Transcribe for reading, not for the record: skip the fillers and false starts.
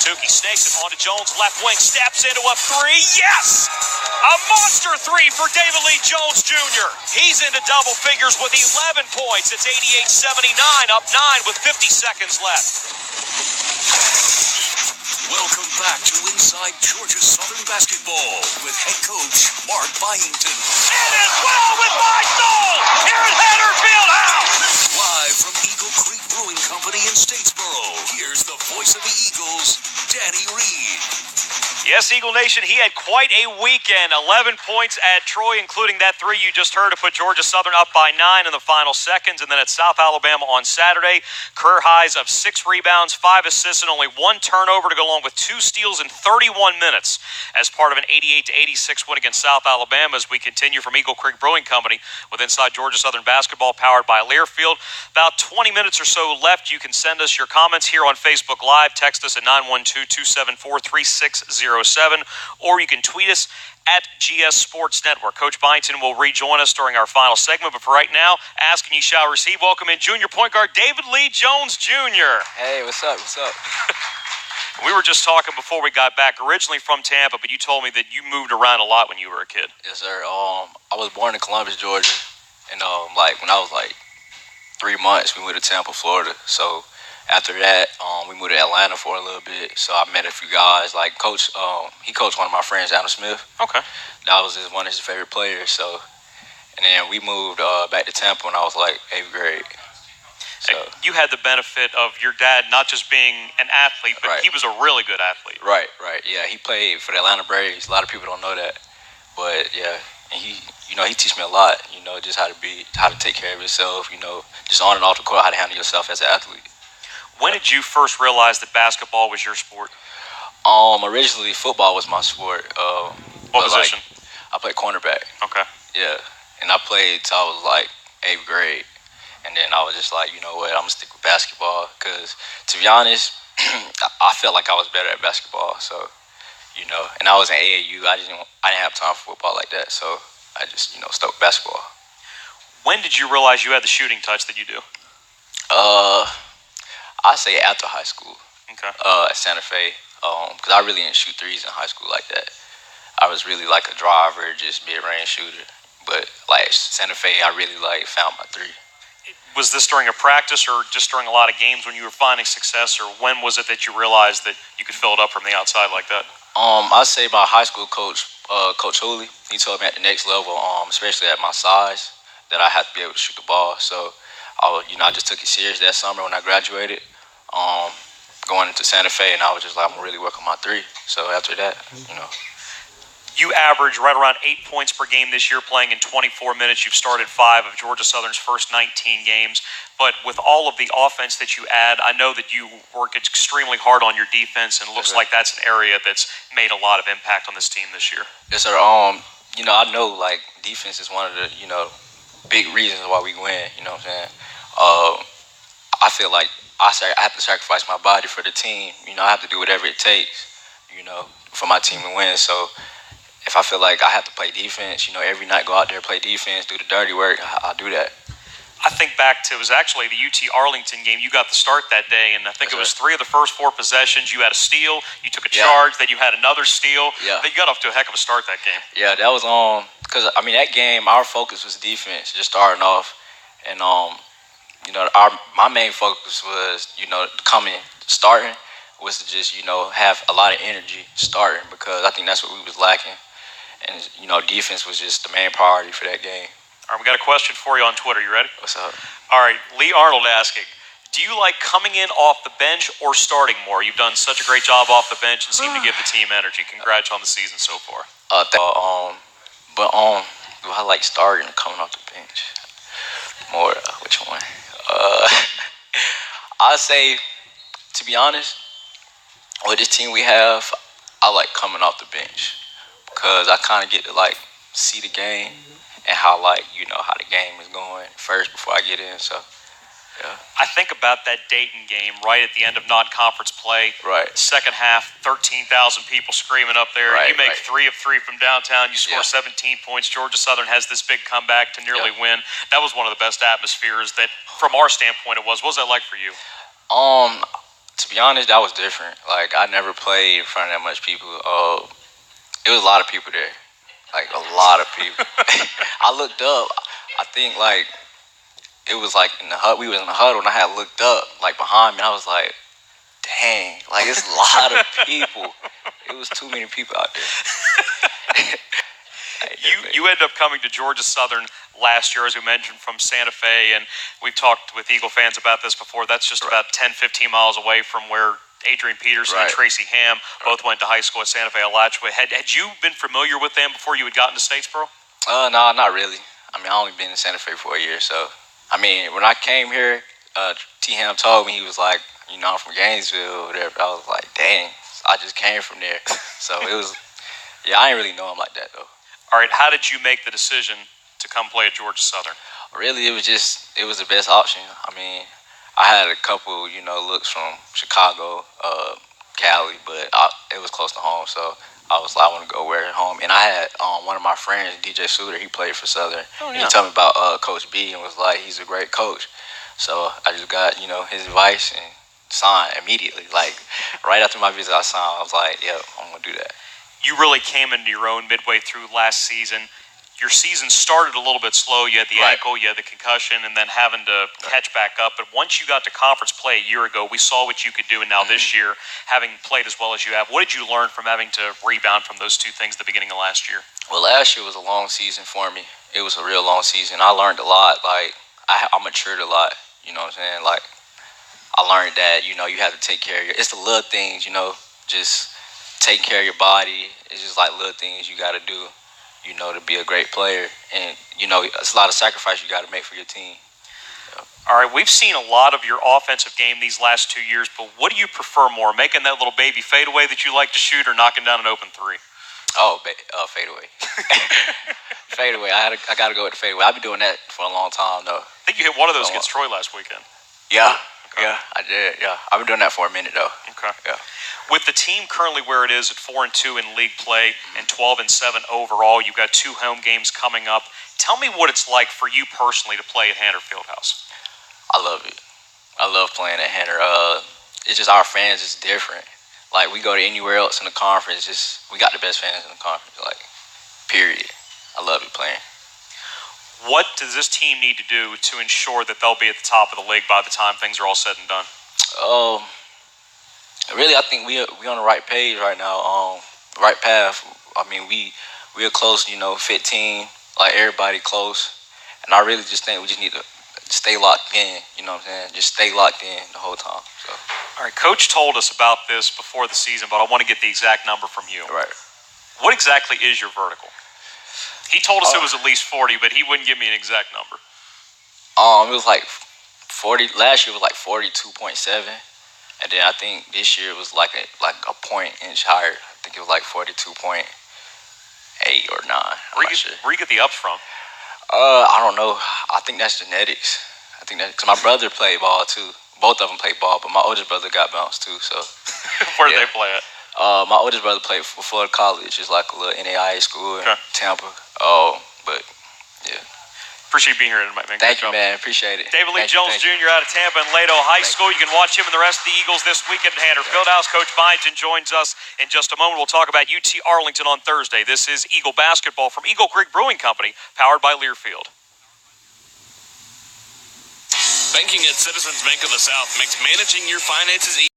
Tukey snakes it onto Jones, left wing, steps into a three. Yes! A monster three for David Lee Jones Jr. He's into double figures with 11 points. It's 88-79, up 9 with 50 seconds left. Welcome back to Inside Georgia Southern Basketball with head coach Mark Byington. It is well with my soul here at Hatter Fieldhouse. Live from Eagle Creek Brewing Company in Statesboro, here's the voice of the Eagles, Danny Reed. Yes, Eagle Nation, he had quite a weekend. 11 points at Troy, including that three you just heard to put Georgia Southern up by 9 in the final seconds. And then at South Alabama on Saturday, career highs of 6 rebounds, 5 assists, and only 1 turnover to go along with 2 steals in 31 minutes as part of an 88-86 win against South Alabama as we continue from Eagle Creek Brewing Company with Inside Georgia Southern Basketball powered by Learfield. About 20 minutes or so left. You can send us your comments here on Facebook Live. Text us at 912-274-3607, or you can tweet us at GS Sports Network. Coach Byington will rejoin us during our final segment, but for right now, ask and you shall receive. Welcome in junior point guard David Lee Jones Jr. Hey, what's up? What's up? We were just talking before we got back, originally from Tampa, but you told me that you moved around a lot when you were a kid. Yes, sir. I was born in Columbus, Georgia, and when I was 3 months, we moved to Tampa, Florida. So after that, we moved to Atlanta for a little bit. So I met a few guys. Like Coach, he coached one of my friends, Adam Smith. Okay. That was one of his favorite players. So, and then we moved back to Tampa when I was 8th grade. So you had the benefit of your dad not just being an athlete, but right. He was a really good athlete. Right. Yeah, he played for the Atlanta Braves. A lot of people don't know that, but yeah, and he teach me a lot. Just how to take care of yourself. Just on and off the court, how to handle yourself as an athlete. When did you first realize that basketball was your sport? Originally football was my sport. What position? I played cornerback. Okay. Yeah, and I played till I was 8th grade. And then I was just you know what, I'm going to stick with basketball because, to be honest, I felt like I was better at basketball. So, and I was in AAU. I didn't have time for football like that. So I just, stuck with basketball. When did you realize you had the shooting touch that you do? I say after high school. Okay. At Santa Fe. Because I really didn't shoot threes in high school like that. I was really a driver, just mid-range shooter. But Santa Fe, I really found my three. Was this during a practice or just during a lot of games when you were finding success, or when was it that you realized that you could fill it up from the outside like that? I'd say my high school coach, Coach Hooley, he told me at the next level, especially at my size, that I had to be able to shoot the ball. So, I just took it serious that summer when I graduated, going into Santa Fe, and I was just I'm gonna really work on my three. So after that, You average right around 8 points per game this year, playing in 24 minutes. You've started 5 of Georgia Southern's first 19 games. But with all of the offense that you add, I know that you work extremely hard on your defense, and it looks like that's an area that's made a lot of impact on this team this year. Yes, sir. I know defense is one of the big reasons why we win. You know what I'm saying? I feel like I have to sacrifice my body for the team. I have to do whatever it takes. For my team to win. So if I feel like I have to play defense, every night go out there, play defense, do the dirty work, I'll do that. I think back to, it was actually the UT Arlington game. You got the start that day, and I think it was 3 of the first 4 possessions. You had a steal, you took a charge, then you had another steal. Yeah. But you got off to a heck of a start that game. Yeah, that was because that game, our focus was defense, just starting off. And, my main focus was, starting was to just, have a lot of energy starting because I think that's what we was lacking. And, defense was just the main priority for that game. All right, we got a question for you on Twitter. You ready? What's up? All right, Lee Arnold asking, do you like coming in off the bench or starting more? You've done such a great job off the bench and seem to give the team energy. Congrats on the season so far. Do I like starting or coming off the bench? More, which one? I'd say, to be honest, with this team we have, I like coming off the bench because I kind of get to see the game and how how the game is going first before I get in. So yeah. I think about that Dayton game right at the end of non-conference play. Right. Second half, 13,000 people screaming up there. Right, you make right. 3 of 3 from downtown. You score 17 points. Georgia Southern has this big comeback to nearly win. That was one of the best atmospheres that, from our standpoint, it was. What was that like for you? To be honest, that was different. Like, I never played in front of that much people. It was a lot of people there. Like, a lot of people. I looked up. I think, like, it was, like, in the hut. We was in the huddle, and I had looked up, like, behind me. I was like, dang. Like, it's a lot of people. It was too many people out there. You ended up coming to Georgia Southern last year, as we mentioned, from Santa Fe, and we've talked with Eagle fans about this before. That's just about 10, 15 miles away from where Adrian Peterson and Tracy Ham both went to high school at Santa Fe Alachua. Had you been familiar with them before you had gotten to Statesboro? No, not really. I mean, I only been in Santa Fe for a year, so. I mean, when I came here, T. Ham told me, he was like, you know, I'm from Gainesville or whatever. I was like, dang, I just came from there. So it was, yeah, I didn't really know him like that, though. All right, how did you make the decision to come play at Georgia Southern? Really, it was the best option. I mean, I had a couple, you know, looks from Chicago, Cali, but it was close to home, so I was like, I want to go where home. And I had one of my friends, DJ Suter, he played for Southern. Oh, yeah. He told me about Coach B and was like, he's a great coach. So I just got, you know, his advice and signed immediately. Like, right after my visit, I signed. I was like, yeah, I'm going to do that. You really came into your own midway through last season. Your season started a little bit slow. You had the ankle, you had the concussion, and then having to catch back up. But once you got to conference play a year ago, we saw what you could do. And now this year, having played as well as you have, what did you learn from having to rebound from those two things at the beginning of last year? Well, last year was a long season for me. It was a real long season. I learned a lot. Like, I matured a lot. You know what I'm saying? Like, I learned that, you know, you have to take care of it's the little things, you know, just take care of your body. It's just like little things you got to do, you know, to be a great player. And, you know, it's a lot of sacrifice you got to make for your team. All right, we've seen a lot of your offensive game these last 2 years, but what do you prefer more, making that little baby fadeaway that you like to shoot or knocking down an open three? Oh, fadeaway. Fadeaway. I got to go with the fadeaway. I've been doing that for a long time, though. I think you hit one of those against Troy last weekend. Yeah. Okay. Yeah, I did. Yeah, I've been doing that for a minute, though. Okay. Yeah. With the team currently where it is at 4-2 in league play and 12-7 overall, you've got 2 home games coming up. Tell me what it's like for you personally to play at Hanner Fieldhouse. I love it. I love playing at Hanner. It's just our fans is different. Like, we go to anywhere else in the conference, we got the best fans in the conference. Like, period. I love it playing. What does this team need to do to ensure that they'll be at the top of the league by the time things are all said and done? Really, I think we on the right page right now, right path. I mean, we're close, you know, 15, like everybody close. And I really just think we just need to stay locked in, you know what I'm saying? Just stay locked in the whole time. So. All right, Coach told us about this before the season, but I want to get the exact number from you. Right. What exactly is your vertical? He told us it was at least 40, but he wouldn't give me an exact number. It was like 40. Last year was like 42.7. And then I think this year was like a point inch higher. I think it was like 42.8 or 9. Where you get the ups from? I don't know. I think that's genetics. I think that because my brother played ball too. Both of them played ball, but my oldest brother got bounced too. So where did they play at? My oldest brother played for Florida College. It's like a little NAIA school in Tampa. But yeah. Appreciate you being here tonight, man. Thank you, man. Appreciate it. David Lee Jones Jr. out of Tampa and Lato High School. You can watch him and the rest of the Eagles this weekend at Hanner Fieldhouse. Coach Byington joins us in just a moment. We'll talk about UT Arlington on Thursday. This is Eagle Basketball from Eagle Creek Brewing Company, powered by Learfield. Banking at Citizens Bank of the South makes managing your finances easy.